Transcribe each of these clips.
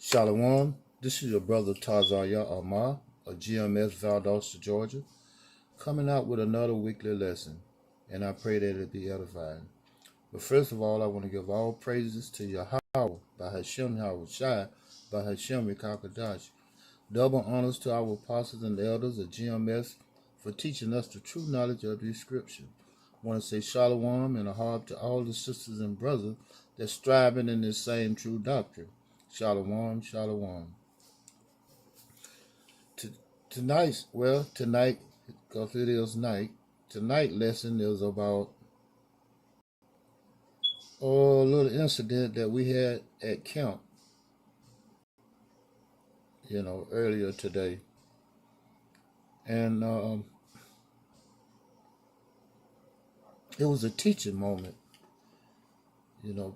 Shalom, this is your brother Tazaiyar Ahmath of GMS Valdosta, Georgia, coming out with another weekly lesson, and I pray that it be edifying. But first of all, I want to give all praises to Yahweh, by Hashem Yahushai, by Hashem Yikakadash. Double honors to our apostles and elders of GMS for teaching us the true knowledge of the scripture. I want to say shalom and a harp to all the sisters and brothers that's striving in this same true doctrine. Shalom, shalom. Tonight, because it is night, tonight's lesson is about a little incident that we had at camp, earlier today. And it was a teaching moment,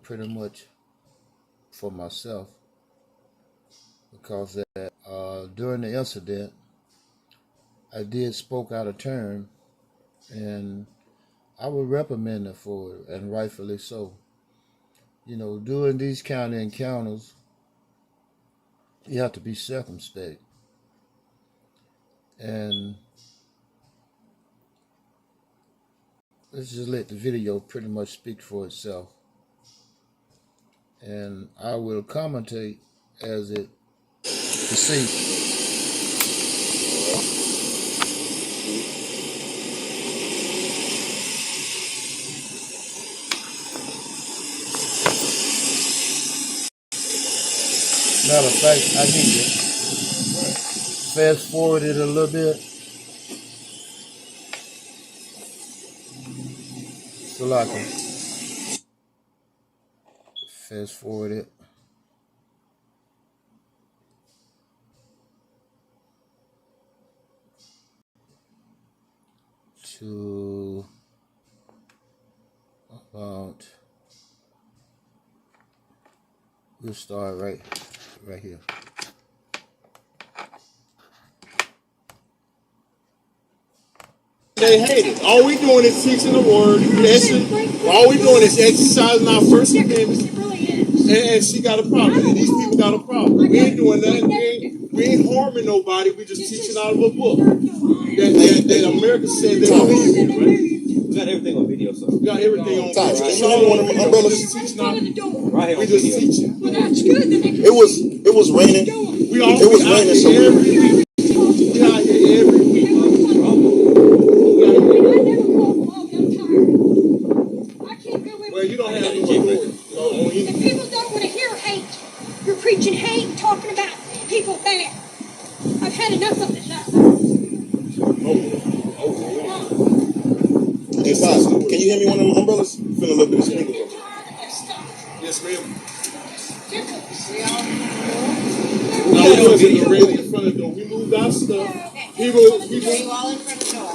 pretty much for myself. Because during the incident, I did spoke out of turn, and I was reprimanded for it, and rightfully so. During these kind of encounters, you have to be circumspect. And let's just let the video pretty much speak for itself. And I will commentate as it proceeds. Matter of fact, I need to fast forward it a little bit. So I can fast forward it. To about, we'll start right here. They hate it. All we doing is teaching the word, lesson. All we doing is exercising our First Amendment. And she got a problem. And these people got a problem. We ain't doing nothing. We ain't harming nobody. We just teaching out of a book. That America said they believe in, right? We got everything on video, so. We got everything on video. Right. It's all on the umbrellas. Right here We on just video. teaching. Well, that's good. It was raining. It was raining, so every week. We out here every week. Well, you don't have any authority. If people don't want to hear hate, you're preaching hate, talking about people bad. I've had enough of it now. Hey, Fox, can you hear me on them umbrellas? Feel a little bit of speaker. Yes, ma'am. No, In front of the door. We moved our stuff. People,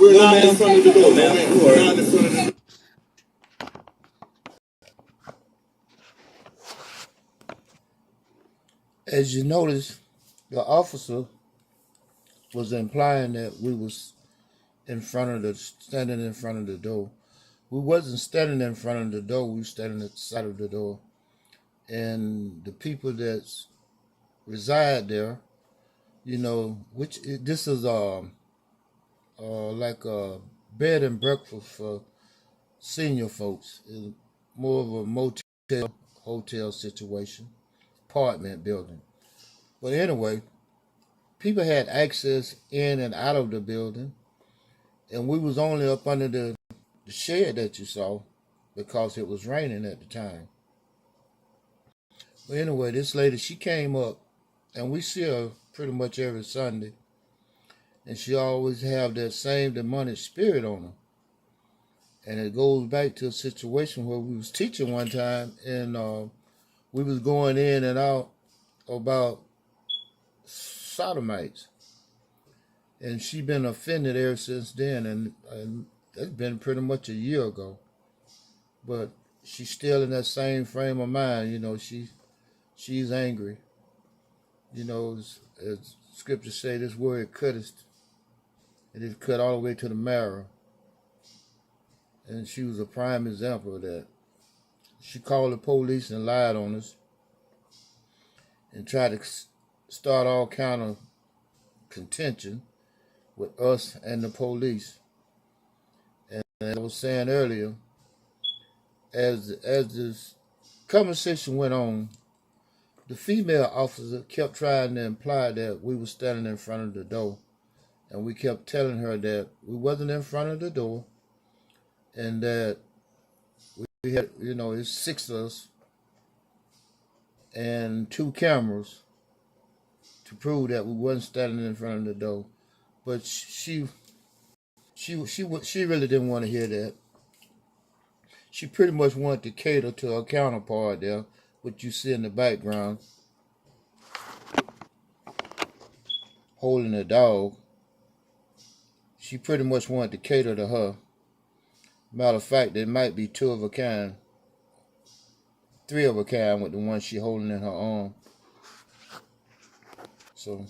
we're not in front of the door, man. We're not in front of the door. As you notice, the officer was implying that we was standing in front of the door. We wasn't standing in front of the door. We were standing at the side of the door. And the people that reside there, this is like a bed and breakfast for senior folks. It's more of a motel, hotel situation, apartment building. But anyway, people had access in and out of the building, and we was only up under the shed that you saw because it was raining at the time. But anyway, this lady, she came up, and we see her pretty much every Sunday, and she always have that same demonic spirit on her. And it goes back to a situation where we was teaching one time, and we was going in and out about sodomites. And she been offended ever since then, and that's been pretty much a year ago. But she's still in that same frame of mind, she's angry. As scripture say, this word cutteth, it is cut all the way to the marrow. And she was a prime example of that. She called the police and lied on us. and tried to start all kind of contention with us and the police. And as I was saying earlier, as this conversation went on, the female officer kept trying to imply that we were standing in front of the door. And we kept telling her that we wasn't in front of the door and that we had, it's 6 of us and 2 cameras to prove that we wasn't standing in front of the door. But she really didn't want to hear that. She pretty much wanted to cater to her counterpart there, what you see in the background, holding a dog. She pretty much wanted to cater to her. Matter of fact, there might be 2 of a kind, 3 of a kind with the one she holding in her arm. So,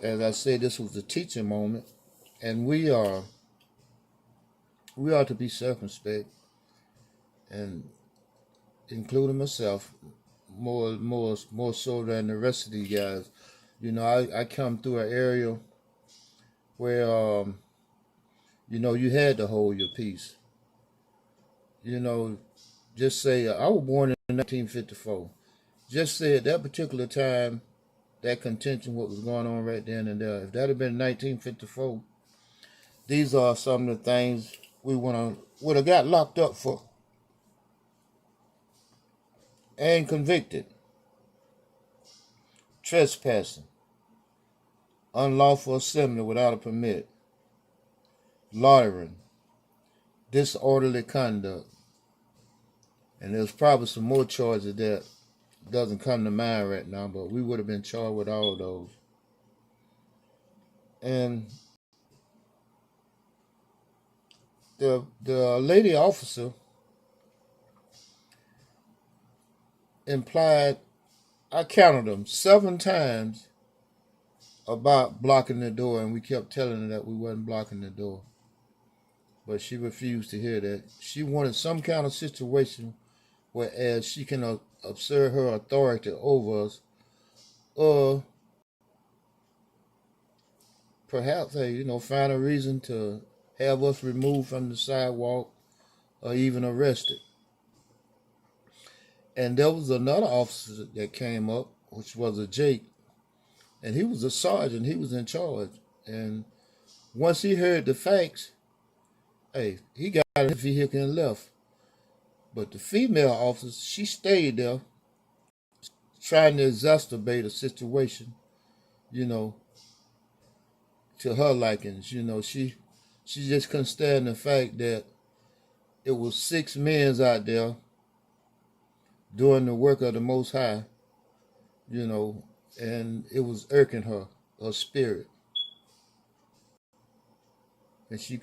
as I said, this was a teaching moment, and we are to be circumspect, and including myself, more so than the rest of these guys. I come through an area where you had to hold your peace. Just say I was born in 1954. Just say at that particular time, that contention, what was going on right then and there. If that had been 1954, these are some of the things we would have got locked up for and convicted. Trespassing, unlawful assembly without a permit, loitering, disorderly conduct, and there's probably some more charges that doesn't come to mind right now, but we would have been charged with all of those. And the lady officer implied, I counted them 7 times about blocking the door, and we kept telling her that we wasn't blocking the door. But she refused to hear that. She wanted some kind of situation whereas she can assert her authority over us, or perhaps, find a reason to have us removed from the sidewalk or even arrested. And there was another officer that came up, which was a Jake, and he was a sergeant. He was in charge. And once he heard the facts, he got in his vehicle and left. But the female officer, she stayed there trying to exacerbate a situation, to her likings. She just couldn't stand the fact that it was 6 men out there doing the work of the Most High, and it was irking her spirit. And she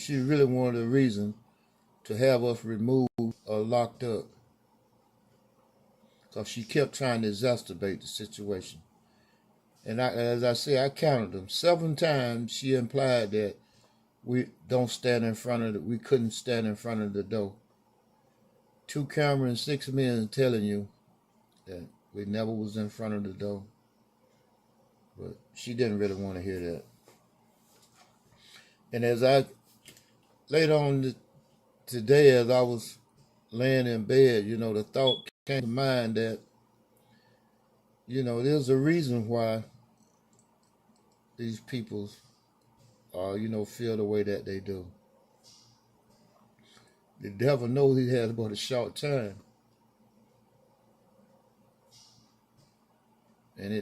really wanted a reason to have us removed or locked up, because she kept trying to exacerbate the situation. And as I say, I counted them 7 times. She implied that we couldn't stand in front of the door. 2 cameras and 6 men telling you that we never was in front of the door. But she didn't really want to hear that. And as I later on today, as I was laying in bed, the thought came to mind that, there's a reason why these people feel the way that they do. The devil knows he has but a short time. And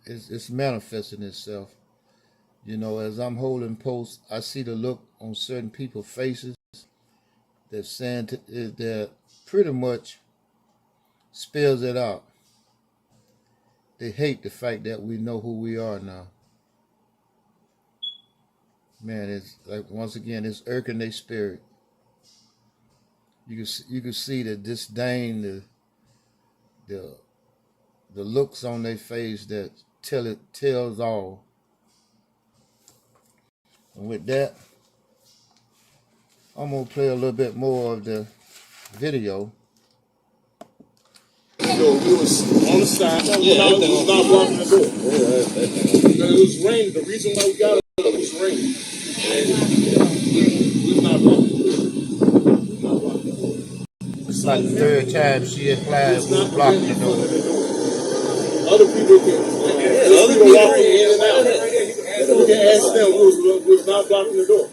it's manifesting itself. As I'm holding posts, I see the look on certain people's faces that pretty much spells it out. They hate the fact that we know who we are now. Man, it's like, once again, it's irking their spirit. You can see the disdain, the looks on their face that tells all. And with that, I'm gonna play a little bit more of the video door. We was on the side. Yeah, It was not blocking the door. Yeah, But it was raining. The reason why we got it was raining. And we was not blocking the door. It's like the third time she implied It's we were not blocking really the in front door. of the door. Other people can. Other people walking in and out. You can ask them. We was not blocking the door.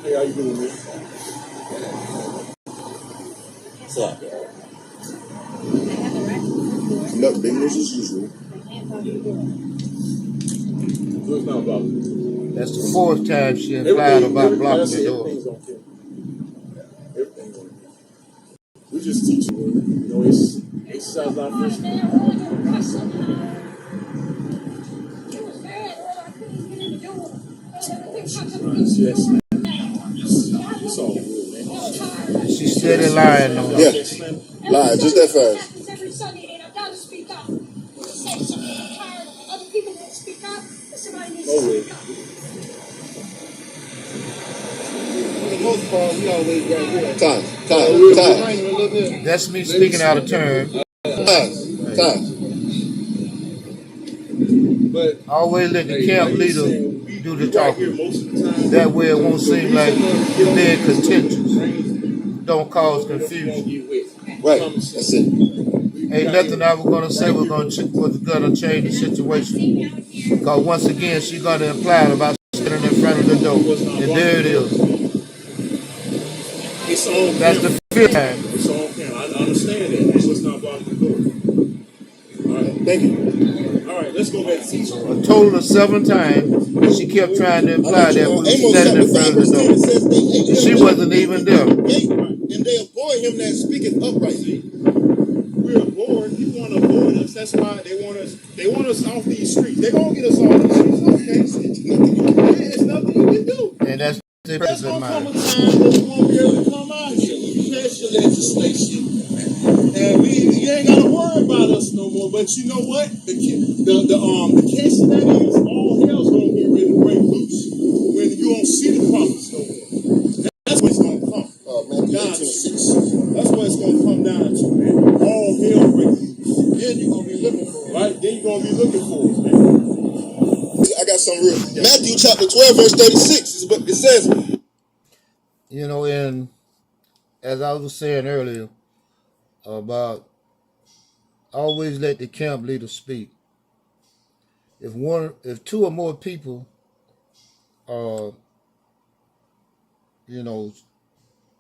Hey, how you doing, man? Conduct business as usual. So it's not blocking the door. That's the fourth time she implied about blocking the door. Everything's on camera. Everything's on camera. We just teach you. You know, it's exercise our first. It was bad. I couldn't even get in the door. Yes, it's all good, man. She's steady lying on Yeah. us. Lie, just that fast. Every Sunday, and I've got to speak up. Say something. I'm tired of other people won't speak up, but somebody needs to speak up. For the most part, we always got here. Time. That's me speaking out of turn. Time. But Always let the camp leader do the talking. most of the time. That way it won't seem like you're being contentious. Don't cause confusion. Right. That's it. Ain't nothing I was gonna say was gonna change the situation. Because once again, she's gonna imply about sitting in front of the door, and there it is. It's on That's camera. the fifth time. It's on camera. I understand that. That's what's not blocking the door. All right. Thank you. All right. Let's go back to teaching. A total of 7 times, she kept trying to imply that we were Amos standing in chapter 5 front of the verse 10 door. says they hate him She that wasn't even there. and they avoid him that speaketh uprightly. We're bored. People want to avoid us. That's why they want us. They want us off these streets. They're gonna get us off these streets. Okay. It's nothing you can do. And that's the There's purpose of gonna come a mine. time where we won't be able to come out here. We passed your legislation, and you ain't gotta worry about us no more. But you know what? The catch to that is all hell's gonna get ready to break loose when you don't see the prophets no more. That's what it's gonna come. Matthew Down 18:6. to. That's what it's gonna come down to, man. All hell breaking loose. Then you're gonna be looking for it, right? Then you're gonna be looking for it, man. I got some real. Matthew chapter 12 verse 36. It says, You know, and as I was saying earlier about always let the camp leader speak. If 2 or more people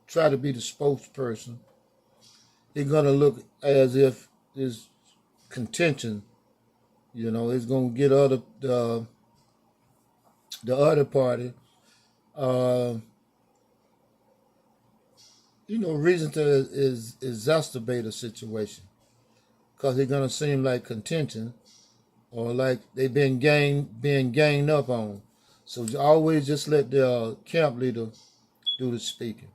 try to be the spokesperson, it's gonna look as if it's contention. It's gonna get the other party reason to is exacerbate a situation, because it's gonna seem like contention or like they've been ganged up on. So always just let the camp leader do the speaking.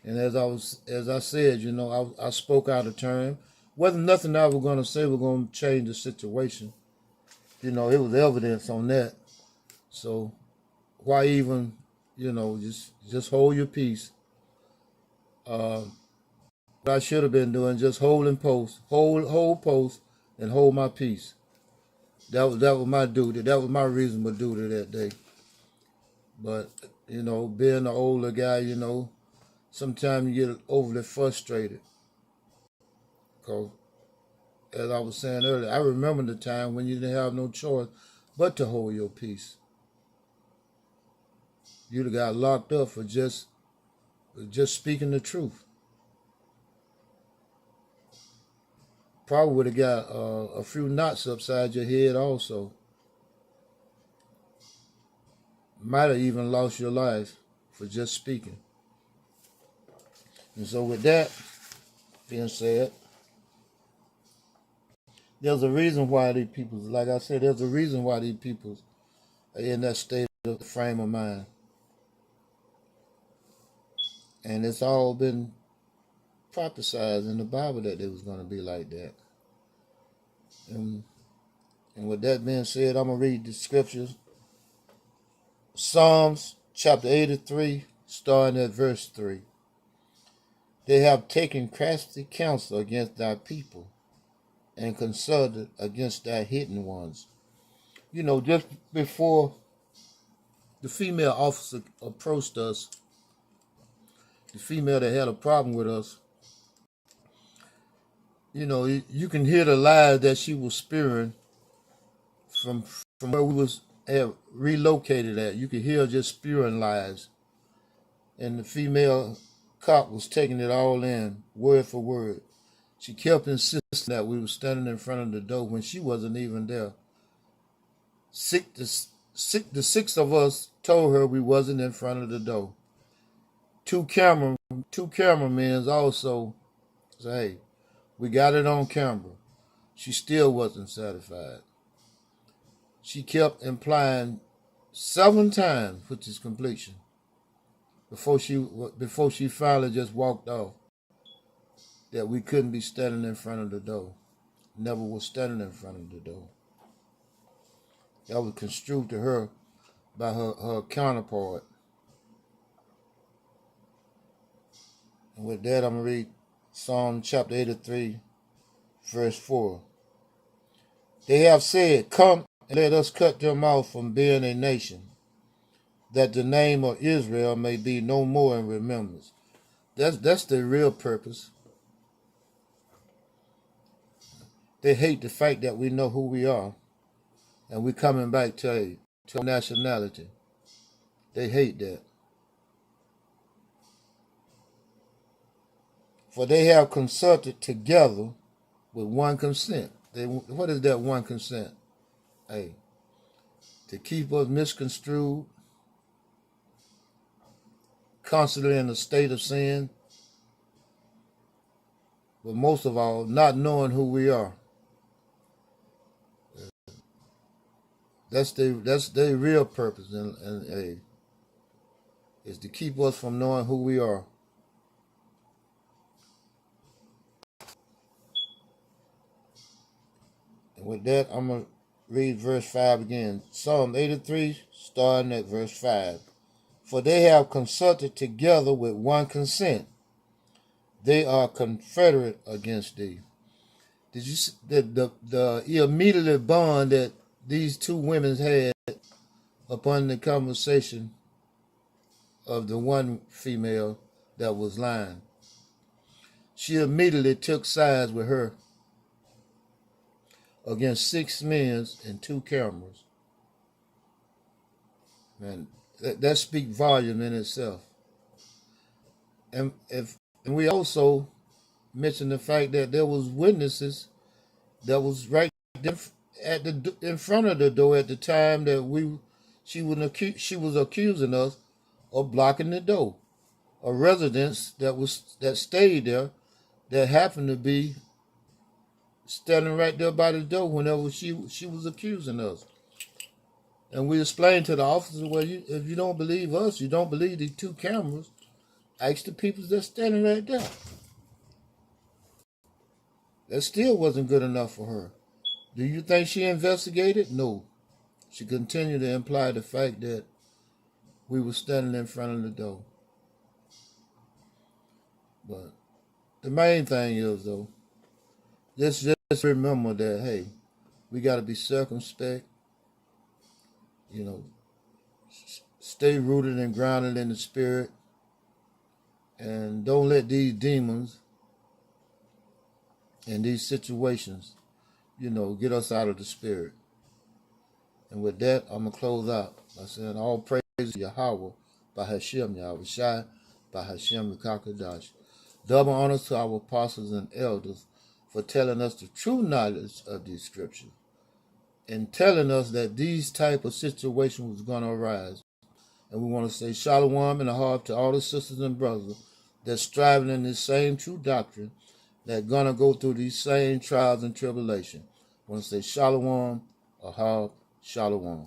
And as I said, I spoke out of turn. Wasn't nothing I was gonna say was gonna change the situation. It was evidence on that. So why even, just hold your peace. What I should have been doing, just hold post and hold my peace. That was my duty. That was my reasonable duty that day. But, being an older guy, sometimes you get overly frustrated. Because, as I was saying earlier, I remember the time when you didn't have no choice but to hold your peace. You'd have got locked up for just speaking the truth. Probably would have got a few knots upside your head also. Might have even lost your life for just speaking. And so with that being said, there's a reason why these people, like I said, there's a reason why these people are in that state of frame of mind. And it's all been prophesied in the Bible that it was going to be like that. And with that being said, I'm going to read the scriptures. Psalms chapter 83, starting at verse 3. They have taken crafty counsel against thy people and consulted against thy hidden ones. You know, just before the female officer approached us, the female that had a problem with us, you know, you can hear the lies that she was spewing from where we was relocated at. You could hear her just spewing lies. And the female cop was taking it all in, word for word. She kept insisting that we were standing in front of the door when she wasn't even there. The six of us told her we wasn't in front of the door. Two cameramen also said, hey, we got it on camera. She still wasn't satisfied. She kept implying 7 times, which is completion, before she finally just walked off, that we couldn't be standing in front of the door. Never was standing in front of the door. That was construed to her by her counterpart. And with that, I'm going to read Psalm chapter 83, verse 4. They have said, come and let us cut them off from being a nation, that the name of Israel may be no more in remembrance. That's the real purpose. They hate the fact that we know who we are, and we're coming back to nationality. They hate that. For they have consulted together with one consent. What is that one consent? Hey, to keep us misconstrued, constantly in a state of sin, but most of all, not knowing who we are. That's their real purpose, and is to keep us from knowing who we are. And with that, I'm going to read verse 5 again. Psalm 83, starting at verse 5. For they have consulted together with one consent. They are confederate against thee. Did you see the immediate bond that these two women had upon the conversation of the one female that was lying? She immediately took sides with her against 6 men and 2 cameras. Man, that speaks volume in itself. And we also mentioned the fact that there was witnesses that was right in front of the door at the time that she was accusing us of blocking the door. A residence that stayed there that happened to be standing right there by the door whenever she was accusing us. And we explained to the officer, well, if you don't believe us, you don't believe the 2 cameras, ask the people that's standing right there. That still wasn't good enough for her. Do you think she investigated? No. She continued to imply the fact that we were standing in front of the door. But the main thing is, though, just remember that, hey, we got to be circumspect, you know, stay rooted and grounded in the spirit, and don't let these demons and these situations, you know, get us out of the spirit. And with that, I'm going to close out by saying all praise to Yahweh, by Hashem Yahweh Shai, by Hashem Rekakadash. Double honors to our apostles and elders for telling us the true knowledge of these scriptures and telling us that these type of situations was going to arise. And we want to say shalom in the heart to all the sisters and brothers that's striving in this same true doctrine, that going to go through these same trials and tribulations. I want to say shalom, ahab, shalom.